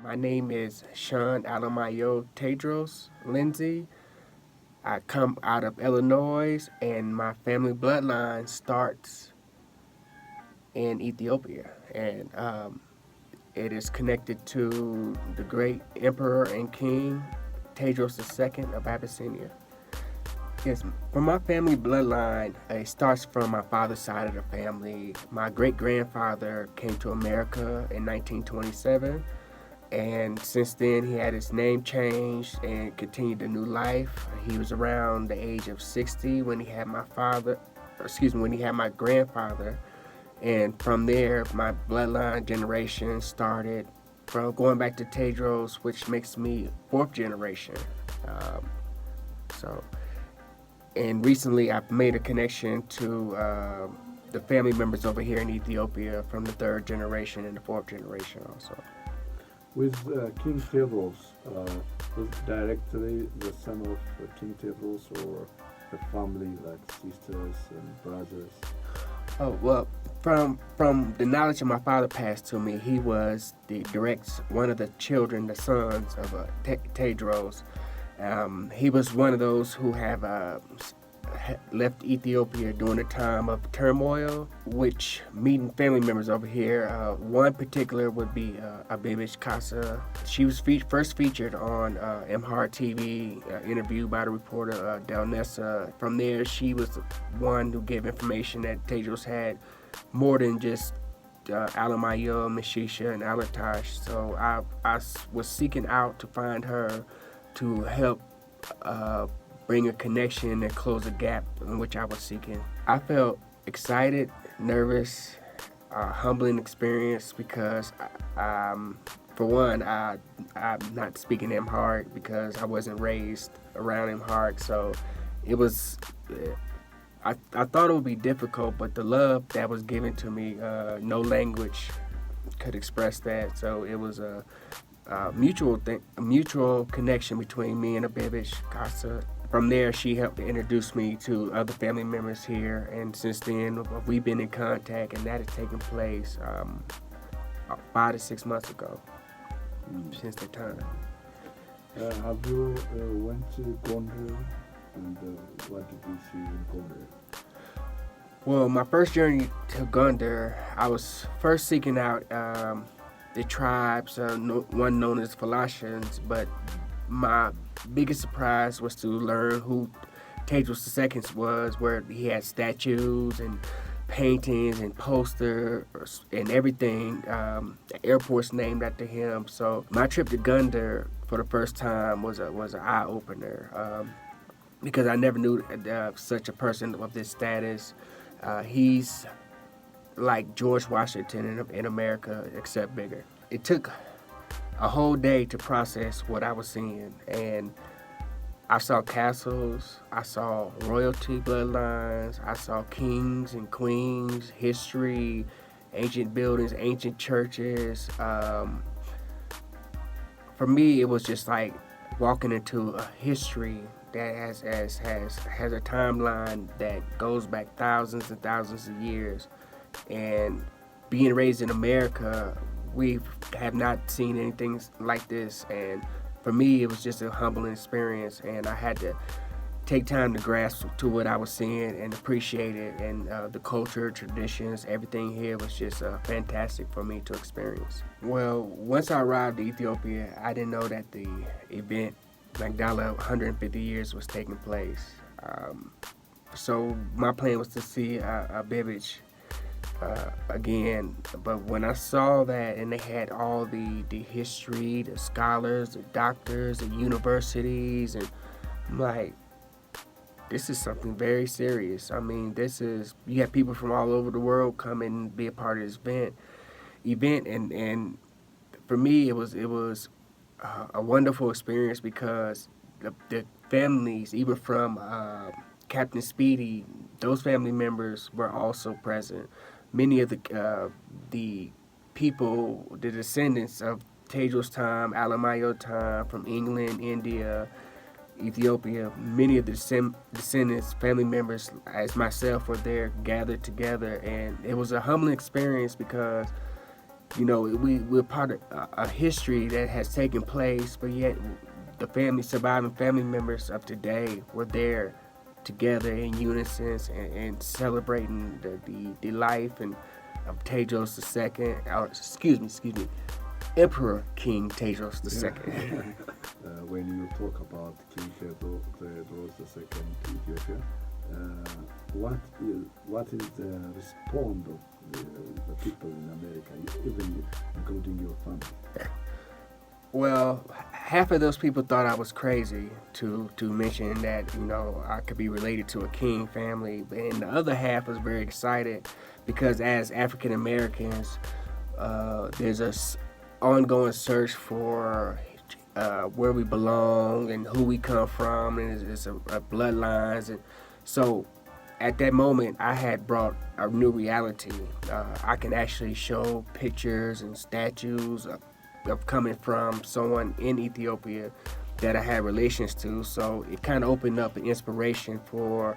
My name is Sean Alemayehu Tewodros Lindsay. I come out of Illinois, and my family bloodline starts in Ethiopia, and it is connected to the great Emperor and King Tewodros II of Abyssinia. Yes, from my family bloodline, it starts from my father's side of the family. My great grandfather came to America in 1927, and since then he had his name changed and continued a new life. He was around the age of 60 when he had when he had my grandfather, and from there my bloodline generation started from going back to Tewodros, which makes me fourth generation. Um, so and recently I've made a connection to the family members over here in Ethiopia from the third generation and the fourth generation also. With King Tewodros, was directly the son of King Tewodros or the family like sisters and brothers? Oh well, from the knowledge that my father passed to me, he was the direct one of the children, the sons of Tewodros. He was one of those who have left Ethiopia during a time of turmoil, which meeting family members over here. One particular would be Abibish Kasa. She was first featured on Amharic TV, interviewed by the reporter Del Nessa. From there, she was the one who gave information that Tewodros had more than just Alemayehu, Meshisha, and Alatash. So I was seeking out to find her to help bring a connection and close a gap in which I was seeking. I felt excited, nervous, humbling experience because, for one, I'm not speaking Amharic because I wasn't raised around Amharic. So it was, I thought it would be difficult, but the love that was given to me, no language could express that. So it was a mutual connection between me and Abibish Kasa. From there, she helped to introduce me to other family members here, and since then, we've been in contact, and that has taken place 5 to 6 months ago. Since the time. Have you went to Gondar, and what did you see in Gondar? Well, my first journey to Gondar, I was first seeking out the tribes, one known as Falashans, but my biggest surprise was to learn who Tewodros II was, where he had statues and paintings and posters and everything. The airport's named after him. So my trip to Gondar for the first time was an eye opener because I never knew such a person of this status. He's like George Washington in America, except bigger. It took a whole day to process what I was seeing, and I saw castles, I saw royalty bloodlines, I saw kings and queens, history, ancient buildings, ancient churches. For me, it was just like walking into a history that has a timeline that goes back thousands and thousands of years. And being raised in America, we have not seen anything like this, and for me it was just a humbling experience, and I had to take time to grasp to what I was seeing and appreciate it, and the culture, traditions, everything here was just fantastic for me to experience. Well, once I arrived in Ethiopia, I didn't know that the event Maqdala 150 years was taking place. So my plan was to see Abibish again, but when I saw that and they had all the history, the scholars, the doctors, the universities, and I'm like, this is something very serious. I mean, you have people from all over the world come and be a part of this event, and for me it was a wonderful experience because the families, even from Captain Speedy, those family members were also present. Many of the people, the descendants of Tewodros time, Alemayehu time, from England, India, Ethiopia, many of the descendants, family members, as myself, were there gathered together, and it was a humbling experience because we're part of a history that has taken place, but yet the surviving family members of today were there together in unison and celebrating the life and of Tewodros II, or excuse me, Emperor King Tewodros II. When you talk about King Tewodros II to Ethiopia, what is the response of the people in America, even including your family? Well, half of those people thought I was crazy to mention that I could be related to a king family, and the other half was very excited because as African Americans, there's a ongoing search for where we belong and who we come from, and it's a bloodlines, and so at that moment I had brought a new reality. I can actually show pictures and statues of coming from someone in Ethiopia that I had relations to, so it kind of opened up an inspiration for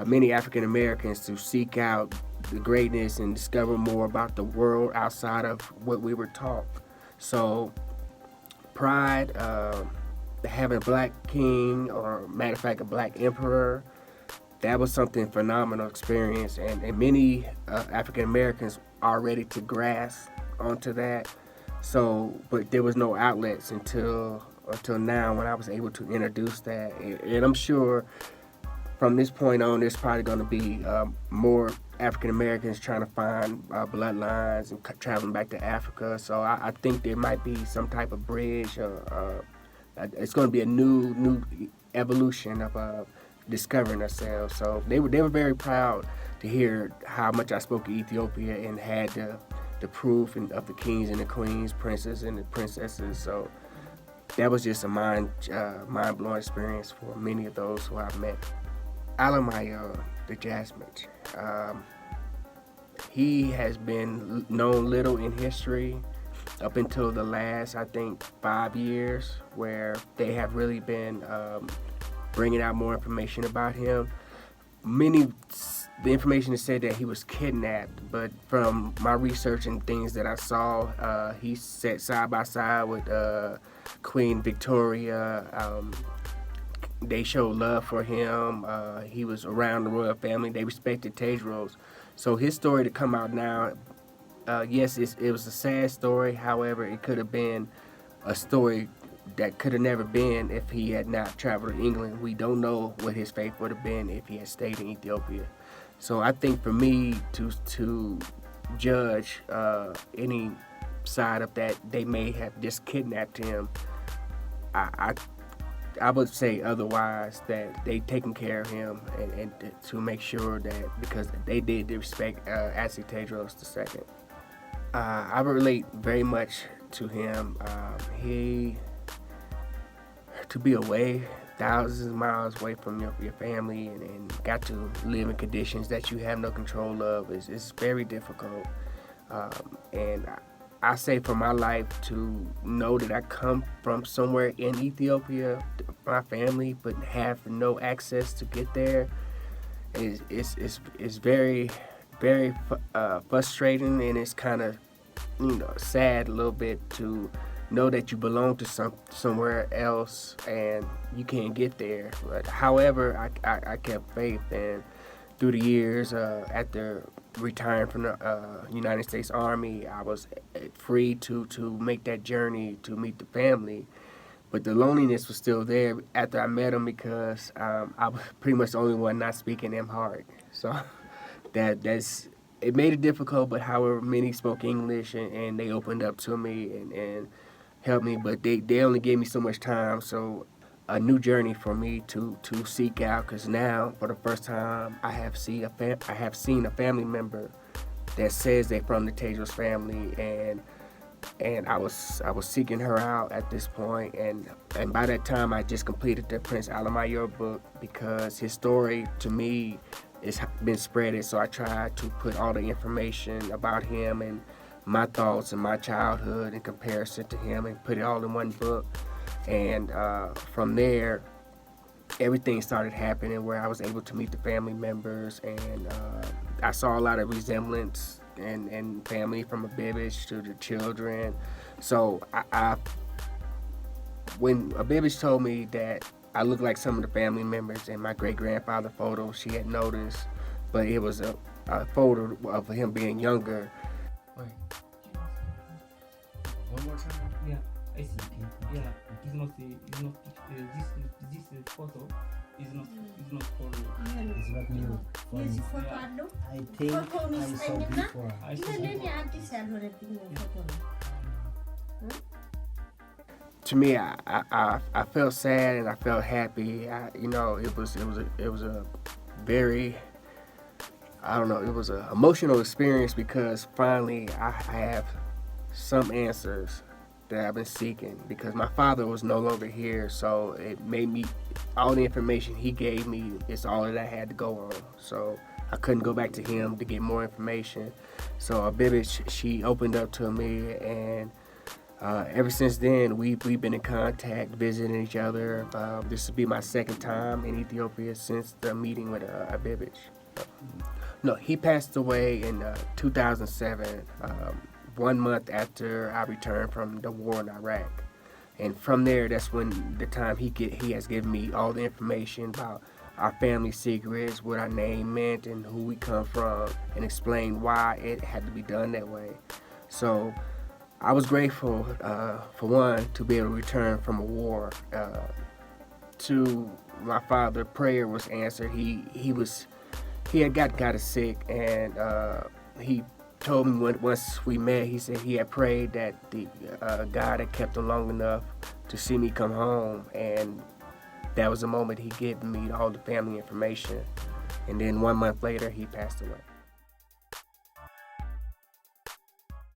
many African Americans to seek out the greatness and discover more about the world outside of what we were taught. So pride, having a black king, or matter of fact a black emperor, that was something phenomenal experience, and many African Americans are ready to grasp onto that. So, but there was no outlets until now when I was able to introduce that, and I'm sure from this point on, there's probably going to be more African Americans trying to find bloodlines and traveling back to Africa. So I think there might be some type of bridge. It's going to be a new evolution of discovering ourselves. So they were very proud to hear how much I spoke Ethiopia and had the proof of the kings and the queens, princes and the princesses. So that was just a mind-blowing experience for many of those who I've met. Alemayehu, the Jasmine. He has been known little in history up until the last, I think, 5 years, where they have really been bringing out more information about him. The information has said that he was kidnapped, but from my research and things that I saw, he sat side by side with Queen Victoria. They showed love for him. He was around the royal family. They respected Tewodros. So his story to come out now, yes, it was a sad story. However, it could have been a story that could have never been if he had not traveled to England. We don't know what his fate would have been if he had stayed in Ethiopia. So I think for me to judge any side of that, they may have just kidnapped him. I would say otherwise, that they taken care of him and to make sure that, because they did respect Tewodros II. I relate very much to him. To be away, thousands of miles away from your family, and got to live in conditions that you have no control of, is very difficult. And I say for my life, to know that I come from somewhere in Ethiopia, my family, but have no access to get there, is very, very frustrating, and it's kind of sad a little bit to know that you belong to somewhere else and you can't get there. But however, I kept faith, and through the years, after retiring from the United States Army, I was free to make that journey to meet the family. But the loneliness was still there after I met them, because I was pretty much the only one not speaking Amharic. So it made it difficult. But however, many spoke English, and they opened up to me and helped me. But they only gave me so much time. So a new journey for me to seek out, because now for the first time I have seen a family member that says they're from the Tewodros family, and I was seeking her out at this point, and by that time I just completed the Prince Alemayehu book, because his story to me has been spreaded. So I tried to put all the information about him and my thoughts and my childhood in comparison to him, and put it all in one book. And from there, everything started happening, where I was able to meet the family members, and I saw a lot of resemblance and family from Abibich to the children. So when Abibich told me that I looked like some of the family members in my great grandfather photo, she had noticed, but it was a photo of him being younger. Wait. One more time. Yeah, I see. Yeah, it's not. This photo is not for. It's not new for me. I think I saw before. I see. To me, I felt sad and I felt happy. It was a very, I don't know, it was an emotional experience because finally I have some answers that I've been seeking, because my father was no longer here, so it made me, all the information he gave me is all that I had to go on. So I couldn't go back to him to get more information. So Abibich, she opened up to me, and ever since then, we've been in contact, visiting each other. This will be my second time in Ethiopia since the meeting with Abibich. No, he passed away in 2007, 1 month after I returned from the war in Iraq. And from there, that's when the time he has given me all the information about our family secrets, what our name meant, and who we come from, and explained why it had to be done that way. So I was grateful, for one, to be able to return from a war. To my father, prayer was answered. He had gotten sick, and he told me once we met, he said he had prayed that the God had kept him long enough to see me come home, and that was the moment he gave me all the family information. And then 1 month later, he passed away.